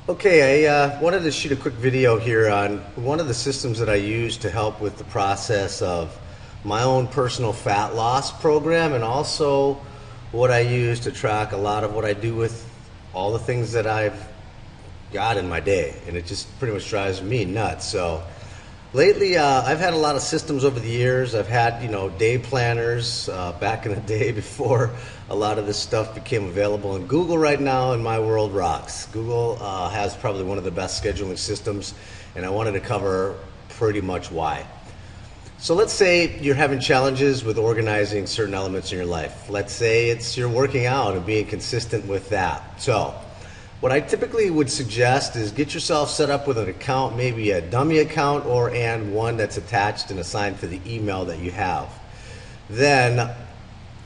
Okay, I wanted to shoot a quick video here on one of the systems that I use to help with the process of my own personal fat loss program, and also what I use to track a lot of what I do with all the things that I've got in my day. And it just pretty much drives me nuts. So lately, I've had a lot of systems over the years. I've had, day planners back in the day before a lot of this stuff became available. And Google right now in my world rocks. Google has probably one of the best scheduling systems, and I wanted to cover pretty much why. So let's say you're having challenges with organizing certain elements in your life. Let's say it's you're working out and being consistent with that. So what I typically would suggest is get yourself set up with an account, maybe a dummy account and one that's attached and assigned to the email that you have. Then,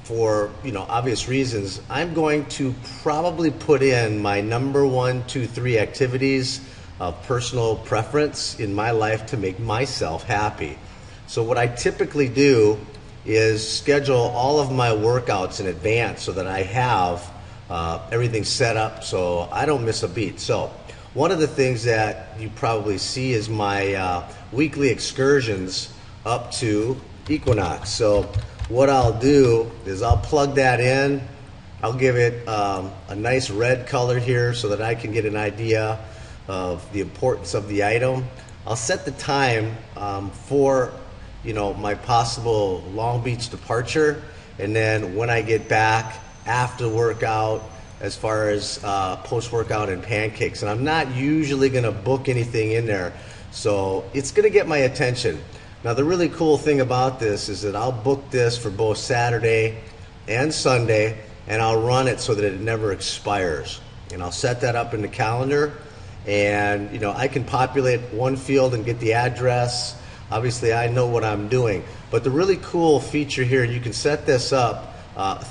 for obvious reasons, I'm going to probably put in my number 1, 2, 3 activities of personal preference in my life to make myself happy. So what I typically do is schedule all of my workouts in advance so that I have everything set up so I don't miss a beat. So one of the things that you probably see is my weekly excursions up to Equinox. So what I'll do is I'll plug that in. I'll give it a nice red color here so that I can get an idea of the importance of the item. I'll set the time for my possible Long Beach departure, and then when I get back after workout, as far as post-workout and pancakes. And I'm not usually going to book anything in there, so it's going to get my attention. Now the really cool thing about this is that I'll book this for both Saturday and Sunday, and I'll run it so that it never expires. And I'll set that up in the calendar, and I can populate one field and get the address. Obviously I know what I'm doing, but the really cool feature here, you can set this up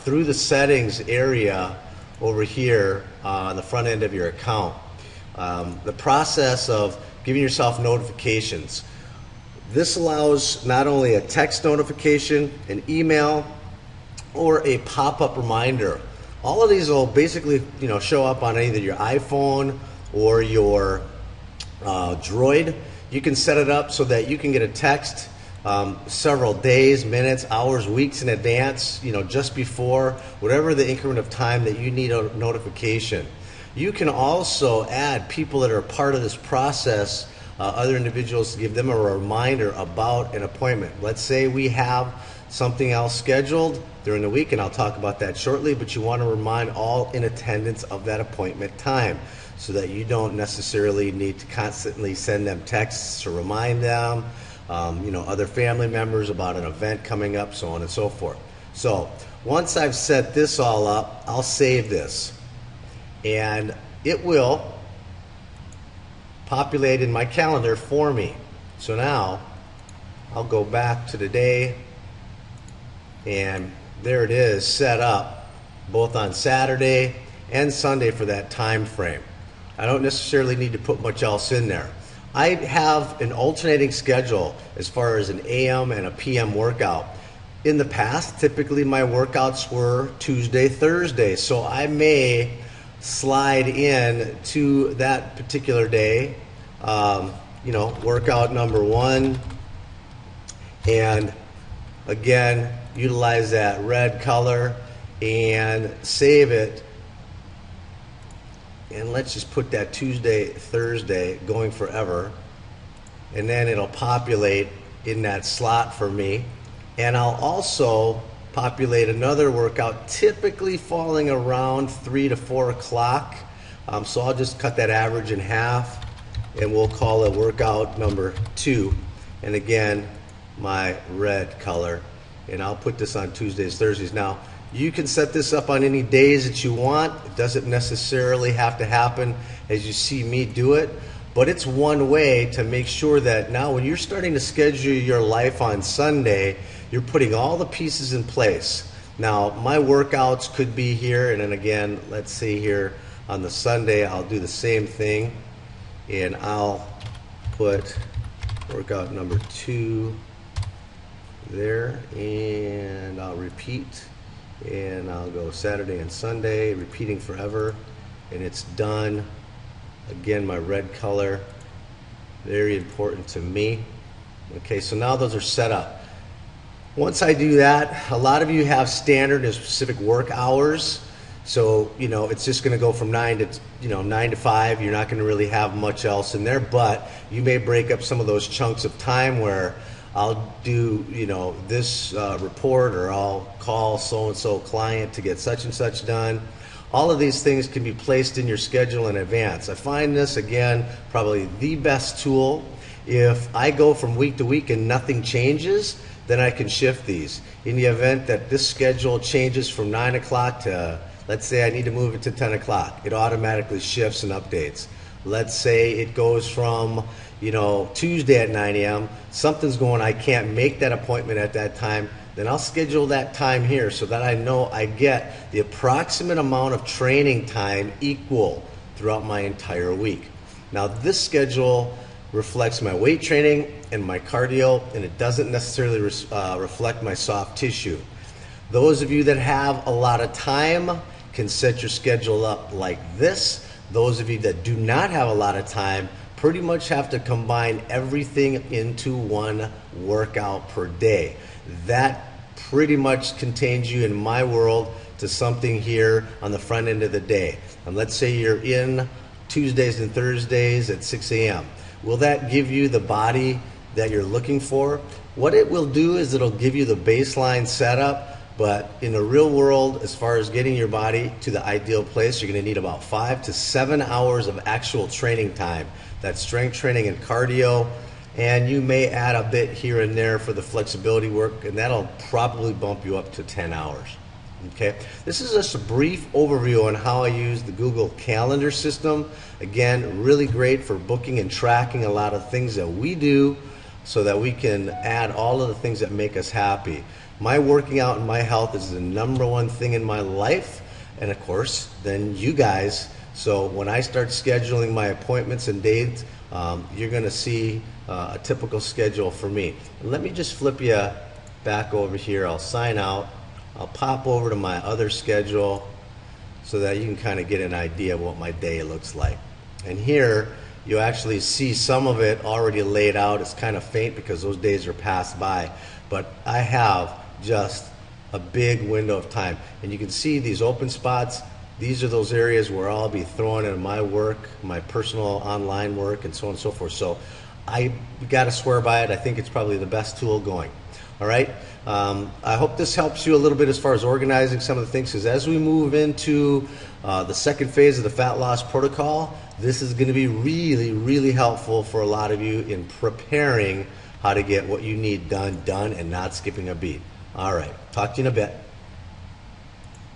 through the settings area over here on the front end of your account. The process of giving yourself notifications. This allows not only a text notification, an email, or a pop-up reminder. All of these will basically show up on either your iPhone or your Droid. You can set it up so that you can get a text several days, minutes, hours, weeks in advance, just before, whatever the increment of time that you need a notification. You can also add people that are part of this process, other individuals, to give them a reminder about an appointment. Let's say we have something else scheduled during the week, and I'll talk about that shortly, but you want to remind all in attendance of that appointment time so that you don't necessarily need to constantly send them texts to remind them. Other family members about an event coming up, so on and so forth. So once I've set this all up, I'll save this, and it will populate in my calendar for me. So now I'll go back to the day, and there it is set up both on Saturday and Sunday for that time frame. I don't necessarily need to put much else in there. I have an alternating schedule as far as an AM and a PM workout. In the past, typically my workouts were Tuesday, Thursday, so I may slide in to that particular day, workout number 1, and again, utilize that red color and save it. And let's just put that Tuesday, Thursday going forever, and then it'll populate in that slot for me. And I'll also populate another workout, typically falling around 3 to 4 o'clock. So I'll just cut that average in half, and we'll call it workout number 2. And again, my red color. And I'll put this on Tuesdays, Thursdays. Now, you can set this up on any days that you want. It doesn't necessarily have to happen as you see me do it, but it's one way to make sure that now when you're starting to schedule your life on Sunday, you're putting all the pieces in place. Now, my workouts could be here, and then again, let's see here on the Sunday, I'll do the same thing, and I'll put workout number 2 there, and I'll repeat. And I'll go Saturday and Sunday, repeating forever, and it's done Again, my red color, very important to me. Okay, so now those are set up. Once I do that, a lot of you have standard and specific work hours. So, it's just going to go from 9 to 5. You're not going to really have much else in there, but you may break up some of those chunks of time where I'll do, this report, or I'll call so-and-so client to get such and such done. All of these things can be placed in your schedule in advance. I find this, again, probably the best tool. If I go from week to week and nothing changes, then I can shift these. In the event that this schedule changes from 9 o'clock to, let's say I need to move it to 10 o'clock, it automatically shifts and updates. Let's say it goes from, Tuesday at 9 a.m., something's going, I can't make that appointment at that time, then I'll schedule that time here so that I know I get the approximate amount of training time equal throughout my entire week. Now, this schedule reflects my weight training and my cardio, and it doesn't necessarily reflect my soft tissue. Those of you that have a lot of time can set your schedule up like this. Those of you that do not have a lot of time pretty much have to combine everything into one workout per day. That pretty much contains you, in my world, to something here on the front end of the day. And let's say you're in Tuesdays and Thursdays at 6 a.m. Will that give you the body that you're looking for? What it will do is it'll give you the baseline setup, but in the real world, as far as getting your body to the ideal place, you're going to need about 5 to 7 hours of actual training time. That's strength training and cardio, and you may add a bit here and there for the flexibility work, and that'll probably bump you up to 10 hours. Okay, this is just a brief overview on how I use the Google Calendar system. Again, really great for booking and tracking a lot of things that we do so that we can add all of the things that make us happy. My working out and my health is the #1 thing in my life, and of course, then you guys. So when I start scheduling my appointments and dates, you're going to see a typical schedule for me. And let me just flip you back over here. I'll sign out. I'll pop over to my other schedule so that you can kind of get an idea of what my day looks like. And here you actually see some of it already laid out. It's kind of faint because those days are passed by, but I have just a big window of time. And you can see these open spots. These are those areas where I'll be throwing in my work, my personal online work, and so on and so forth. So I got to swear by it. I think it's probably the best tool going. All right. I hope this helps you a little bit as far as organizing some of the things, because as we move into the second phase of the fat loss protocol, this is going to be really, really helpful for a lot of you in preparing how to get what you need done and not skipping a beat. All right. Talk to you in a bit.